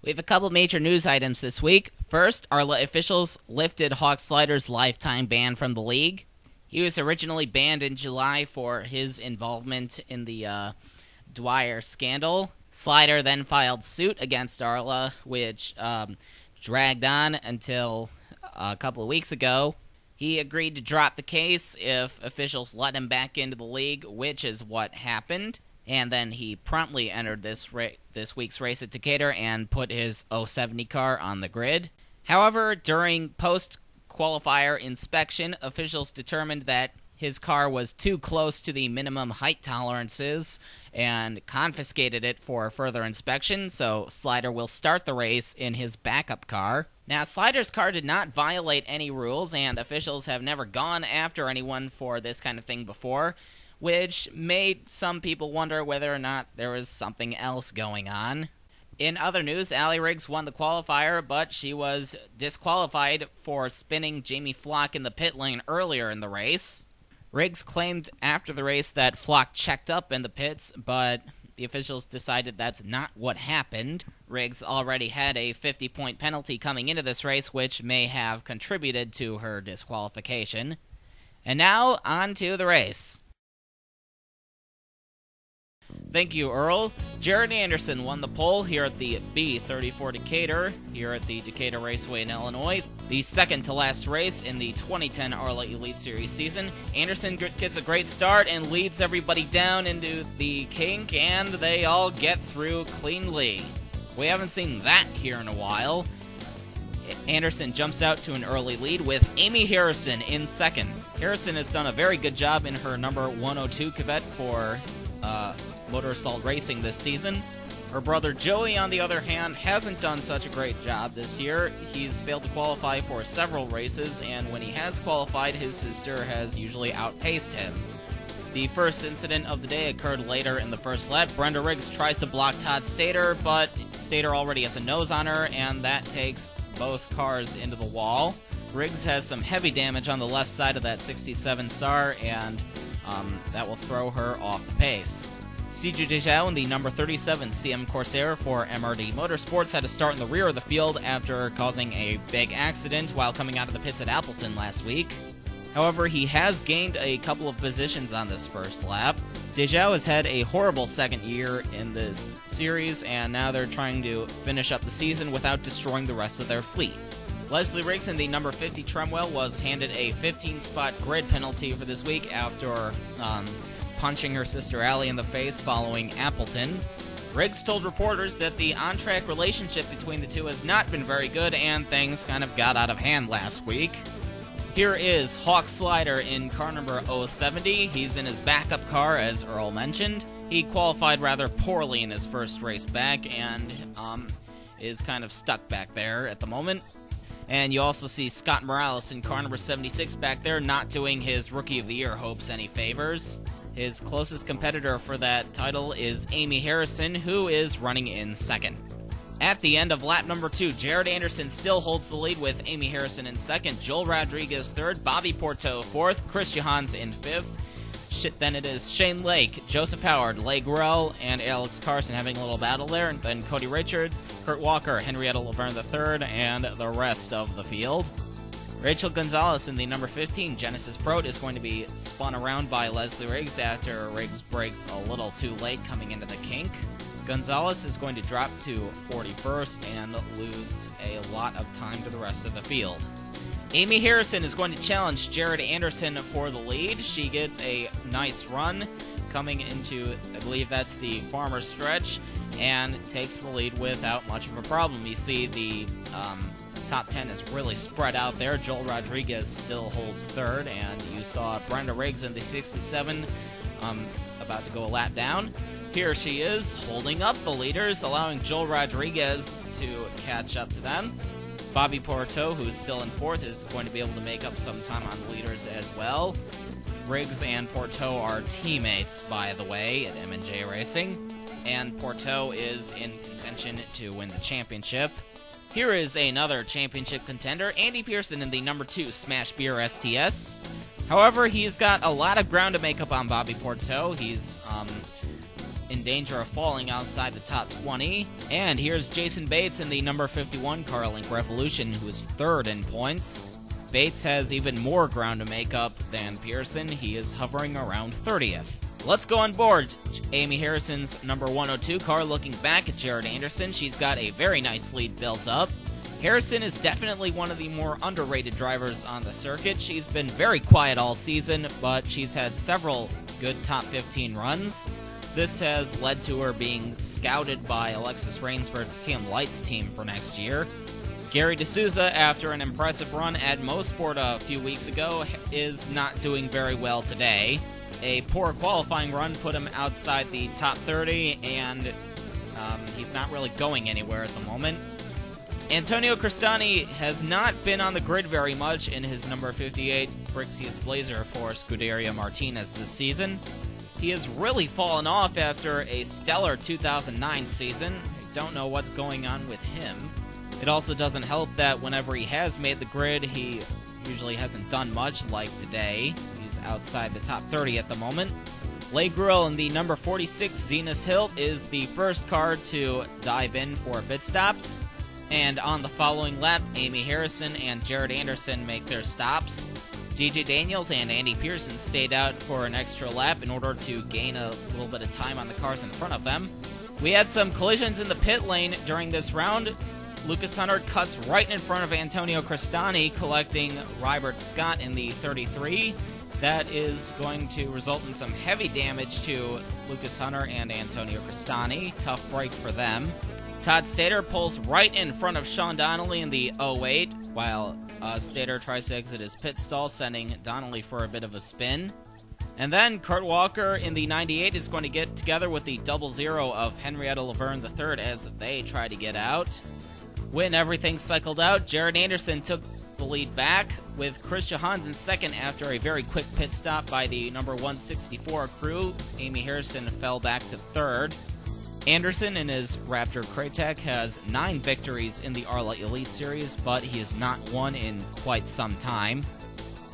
We have a couple major news items this week. First, ARLA officials lifted Hawk Slider's lifetime ban from the league. He was originally banned in July for his involvement in the Dwyer scandal. Slider then filed suit against ARLA, which dragged on until a couple of weeks ago. He agreed to drop the case if officials let him back into the league, which is what happened. And then he promptly entered this week's race at Decatur and put his 070 car on the grid. However, during post-qualifier inspection, officials determined that his car was too close to the minimum height tolerances and confiscated it for further inspection, so Slider will start the race in his backup car. Now, Slider's car did not violate any rules, and officials have never gone after anyone for this kind of thing before, which made some people wonder whether or not there was something else going on. In other news, Allie Riggs won the qualifier, but she was disqualified for spinning Jamie Flock in the pit lane earlier in the race. Riggs claimed after the race that Flock checked up in the pits, but the officials decided that's not what happened. Riggs already had a 50-point penalty coming into this race, which may have contributed to her disqualification. And now, on to the race. Thank you, Earl. Jared Anderson won the pole here at the B34 Decatur, here at the Decatur Raceway in Illinois. The second to last race in the 2010 ARLA Elite Series season. Anderson gets a great start and leads everybody down into the kink, and they all get through cleanly. We haven't seen that here in a while. Anderson jumps out to an early lead with Amy Harrison in second. Harrison has done a very good job in her number 102 Corvette for Motor Assault Racing this season. Her brother Joey, on the other hand, hasn't done such a great job this year. He's failed to qualify for several races, and when he has qualified, his sister has usually outpaced him. The first incident of the day occurred later in the first lap. Brenda Riggs tries to block Todd Stater, but Stater already has a nose on her, and that takes both cars into the wall. Riggs has some heavy damage on the left side of that 67 SAR, and that will throw her off the pace. Siju Dejau in the number 37 CM Corsair for MRD Motorsports had to start in the rear of the field after causing a big accident while coming out of the pits at Appleton last week. However, he has gained a couple of positions on this first lap. Dejau has had a horrible second year in this series, and now they're trying to finish up the season without destroying the rest of their fleet. Leslie Riggs in the number 50 Tremwell was handed a 15-spot grid penalty for this week after punching her sister Allie in the face following Appleton. Riggs told reporters that the on-track relationship between the two has not been very good, and things kind of got out of hand last week. Here is Hawk Slider in car number 070. He's in his backup car, as Earl mentioned. He qualified rather poorly in his first race back and is kind of stuck back there at the moment. And you also see Scott Morales in car number 76 back there, not doing his Rookie of the Year hopes any favors. His closest competitor for that title is Amy Harrison, who is running in second. At the end of lap number 2, Jared Anderson still holds the lead with Amy Harrison in second, Joel Rodriguez third, Bobby Porto fourth, Chris Johans in fifth. Then it is Shane Lake, Joseph Howard, Leigh Grell, and Alex Carson having a little battle there. And then Cody Richards, Kurt Walker, Henrietta Laverne III, and the rest of the field. Rachel Gonzalez in the number 15 Genesis Prote is going to be spun around by Leslie Riggs after Riggs breaks a little too late coming into the kink. Gonzalez is going to drop to 41st and lose a lot of time to the rest of the field. Amy Harrison is going to challenge Jared Anderson for the lead. She gets a nice run coming into, I believe that's the Farmer's Stretch, and takes the lead without much of a problem. You see the top 10 is really spread out there. Joel Rodriguez still holds third, and you saw Brenda Riggs in the 67 about to go a lap down. Here she is, holding up the leaders, allowing Joel Rodriguez to catch up to them. Bobby Porto, who's still in fourth, is going to be able to make up some time on the leaders as well. Riggs and Porto are teammates, by the way, at M&J Racing, and Porto is in contention to win the championship. Here is another championship contender, Andy Pearson in the number 2 Smash Beer STS. However, he's got a lot of ground to make up on Bobby Porto. He's in danger of falling outside the top 20. And here's Jason Bates in the number 51 Carlink Revolution, who is third in points. Bates has even more ground to make up than Pearson. He is hovering around 30th. Let's go on board Amy Harrison's number 102 car. Looking back at Jared Anderson, she's got a very nice lead built up. Harrison is definitely one of the more underrated drivers on the circuit. She's been very quiet all season, but she's had several good top 15 runs. This has led to her being scouted by Alexis Rainsford's TM Lights team for next year. Gary D'Souza, after an impressive run at Mosport a few weeks ago, is not doing very well today. A poor qualifying run put him outside the top 30, and he's not really going anywhere at the moment. Antonio Cristani has not been on the grid very much in his number 58 Brixius Blazer for Scuderia Martinez this season. He has really fallen off after a stellar 2009 season. I don't know what's going on with him. It also doesn't help that whenever he has made the grid, he usually hasn't done much, like today. He's outside the top 30 at the moment. Leigh Grill in the number 46 Zenas Hilt is the first car to dive in for pit stops. And on the following lap, Amy Harrison and Jared Anderson make their stops. DJ Daniels and Andy Pearson stayed out for an extra lap in order to gain a little bit of time on the cars in front of them. We had some collisions in the pit lane during this round. Lucas Hunter cuts right in front of Antonio Cristani, collecting Rybert Scott in the 33. That is going to result in some heavy damage to Lucas Hunter and Antonio Cristani. Tough break for them. Todd Stater pulls right in front of Sean Donnelly in the 08, while Stater tries to exit his pit stall, sending Donnelly for a bit of a spin. And then Kurt Walker in the 98 is going to get together with the 00 of Henrietta Laverne III as they try to get out. When everything cycled out, Jared Anderson took the lead back, with Chris Johans in second after a very quick pit stop by the number 164 crew. Amy Harrison fell back to third. Anderson in his Raptor Craytech has 9 victories in the ARLA Elite Series, but he has not won in quite some time.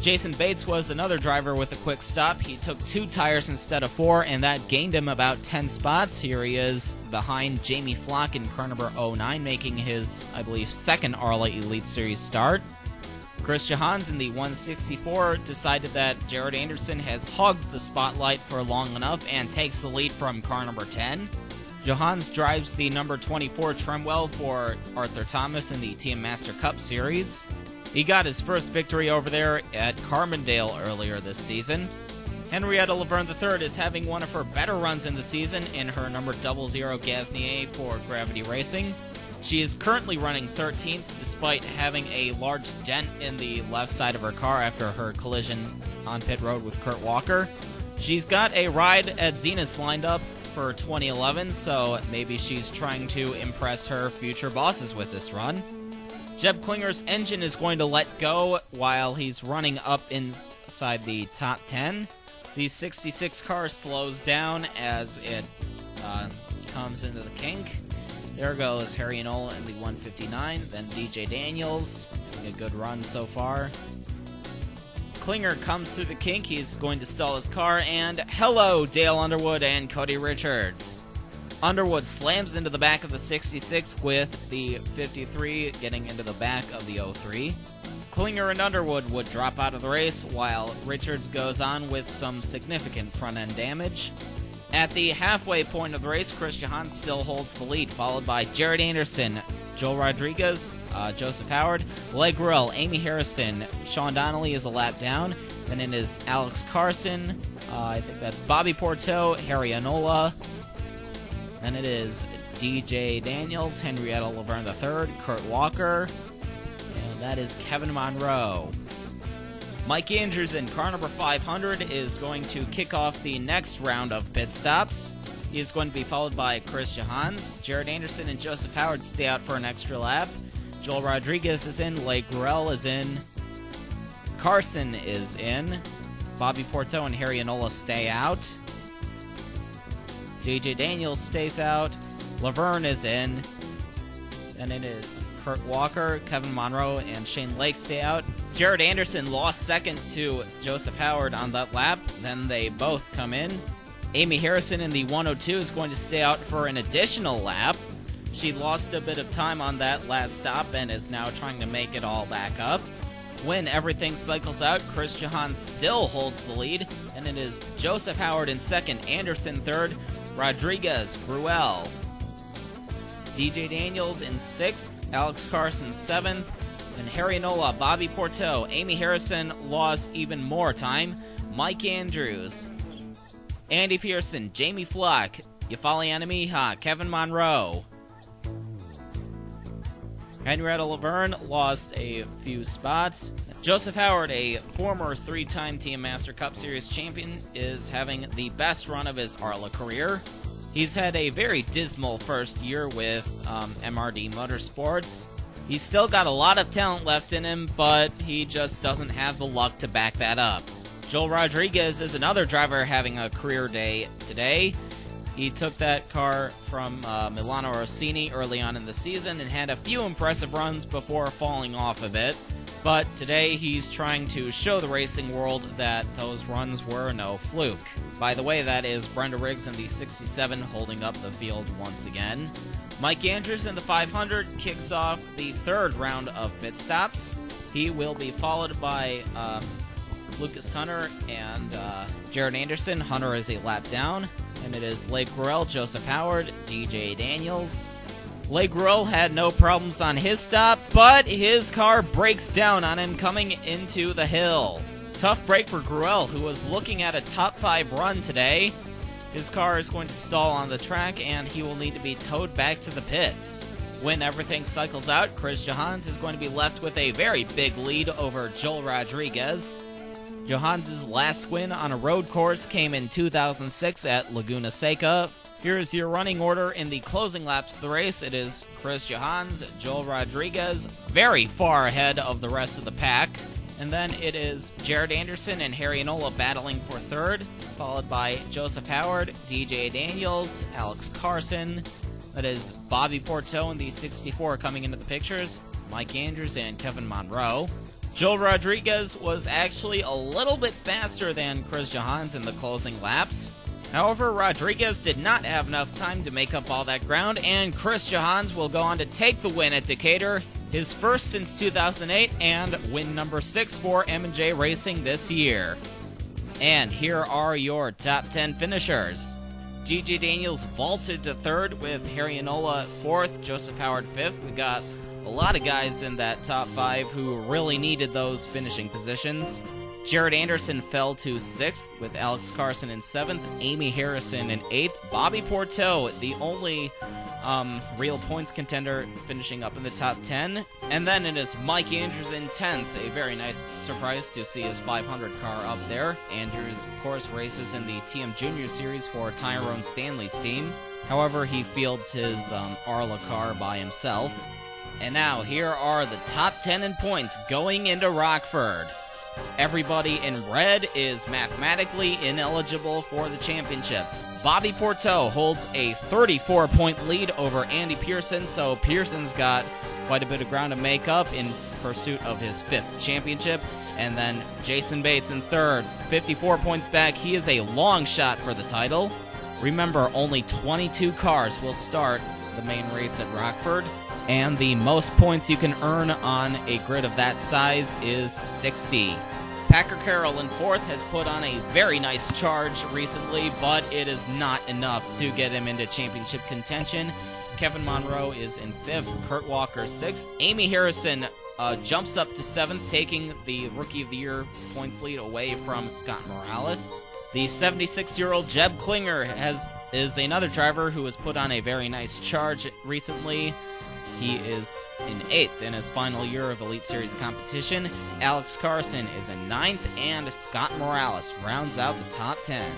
Jason Bates was another driver with a quick stop. He took 2 tires instead of 4, and that gained him about 10 spots. Here he is behind Jamie Flock in car number 09, making his, I believe, second ARLA Elite Series start. Chris Johans in the 164 decided that Jared Anderson has hogged the spotlight for long enough and takes the lead from car number 10. Johans drives the number 24 Tremwell for Arthur Thomas in the TM Master Cup Series. He got his first victory over there at Carbondale earlier this season. Henrietta Laverne III is having one of her better runs in the season in her number 00 Gasnier for Gravity Racing. She is currently running 13th despite having a large dent in the left side of her car after her collision on pit road with Kurt Walker. She's got a ride at Zenas lined up for 2011, so maybe she's trying to impress her future bosses with this run. Jeb Klinger's engine is going to let go while he's running up inside the top 10. The 66 car slows down as it comes into the kink. There goes Harry Enola in the 159, then DJ Daniels, a good run so far. Klinger comes through the kink, he's going to stall his car, and hello, Dale Underwood and Cody Richards. Underwood slams into the back of the 66 with the 53 getting into the back of the 03. Klinger and Underwood would drop out of the race, while Richards goes on with some significant front-end damage. At the halfway point of the race, Chris Johans still holds the lead, followed by Jared Anderson, Joel Rodriguez, Joseph Howard, Leigh Grill, Amy Harrison, Sean Donnelly is a lap down. Then it is Alex Carson, I think that's Bobby Porteau, Harry Enola. Then it is DJ Daniels, Henrietta Laverne III, Kurt Walker, and that is Kevin Monroe. Mike Andrews in car number 500 is going to kick off the next round of pit stops. He is going to be followed by Chris Johans. Jared Anderson and Joseph Howard stay out for an extra lap. Joel Rodriguez is in. Leigh Grill is in. Carson is in. Bobby Porteau and Harry Enola stay out. DJ Daniels stays out. Laverne is in. Then it is Kurt Walker, Kevin Monroe, and Shane Lake stay out. Jared Anderson lost second to Joseph Howard on that lap. Then they both come in. Amy Harrison in the 102 is going to stay out for an additional lap. She lost a bit of time on that last stop and is now trying to make it all back up. When everything cycles out, Chris Johans still holds the lead, and it is Joseph Howard in second, Anderson third, Rodriguez, Gruel, DJ Daniels in sixth, Alex Carson seventh, and Harry Nola, Bobby Porteau. Amy Harrison lost even more time. Mike Andrews, Andy Pearson, Jamie Flock, Yafali Anamiha, Kevin Monroe. Henrietta Laverne lost a few spots. Joseph Howard, a former three-time Team Master Cup Series champion, is having the best run of his ARLA career. He's had a very dismal first year with MRD Motorsports. He's still got a lot of talent left in him, but he just doesn't have the luck to back that up. Joel Rodriguez is another driver having a career day today. He took that car from Milano Rossini early on in the season and had a few impressive runs before falling off a bit. But today he's trying to show the racing world that those runs were no fluke. By the way, that is Brenda Riggs in the 67 holding up the field once again. Mike Andrews in the 500 kicks off the third round of pit stops. He will be followed by Lucas Hunter and Jared Anderson. Hunter is a lap down. And it is Leigh Gruel, Joseph Howard, DJ Daniels. Leigh Gruel had no problems on his stop, but his car breaks down on him coming into the hill. Tough break for Gruel, who was looking at a top 5 run today. His car is going to stall on the track, and he will need to be towed back to the pits. When everything cycles out, Chris Johans is going to be left with a very big lead over Joel Rodriguez. Johans' last win on a road course came in 2006 at Laguna Seca. Here's your running order in the closing laps of the race. It is Chris Johans, Joel Rodriguez, very far ahead of the rest of the pack. And then it is Jared Anderson and Harry Inola battling for third, followed by Joseph Howard, DJ Daniels, Alex Carson. That is Bobby Porteau in the 64 coming into the pictures, Mike Andrews and Kevin Monroe. Joel Rodriguez was actually a little bit faster than Chris Johans in the closing laps. However, Rodriguez did not have enough time to make up all that ground, and Chris Johans will go on to take the win at Decatur, his first since 2008, and win number 6 for M&J Racing this year. And here are your top 10 finishers. DJ Daniels vaulted to third with Harry Inola fourth, Joseph Howard fifth. We got a lot of guys in that top 5 who really needed those finishing positions. Jared Anderson fell to 6th with Alex Carson in 7th, Amy Harrison in 8th, Bobby Porteau, the only real points contender, finishing up in the top 10. And then it is Mike Andrews in 10th, a very nice surprise to see his 500 car up there. Andrews, of course, races in the TM Junior Series for Tyrone Stanley's team. However, he fields his ARLA car by himself. And now, here are the top 10 in points going into Rockford. Everybody in red is mathematically ineligible for the championship. Bobby Porteau holds a 34-point lead over Andy Pearson, so Pearson's got quite a bit of ground to make up in pursuit of his 5th championship. And then Jason Bates in third, 54 points back. He is a long shot for the title. Remember, only 22 cars will start the main race at Rockford, and the most points you can earn on a grid of that size is 60. Packer Carroll in 4th has put on a very nice charge recently, but it is not enough to get him into championship contention. Kevin Monroe is in 5th, Kurt Walker 6th. Amy Harrison jumps up to 7th, taking the Rookie of the Year points lead away from Scott Morales. The 76-year-old Jeb Klinger is another driver who has put on a very nice charge recently. He is in 8th in his final year of Elite Series competition. Alex Carson is in 9th, and Scott Morales rounds out the top 10.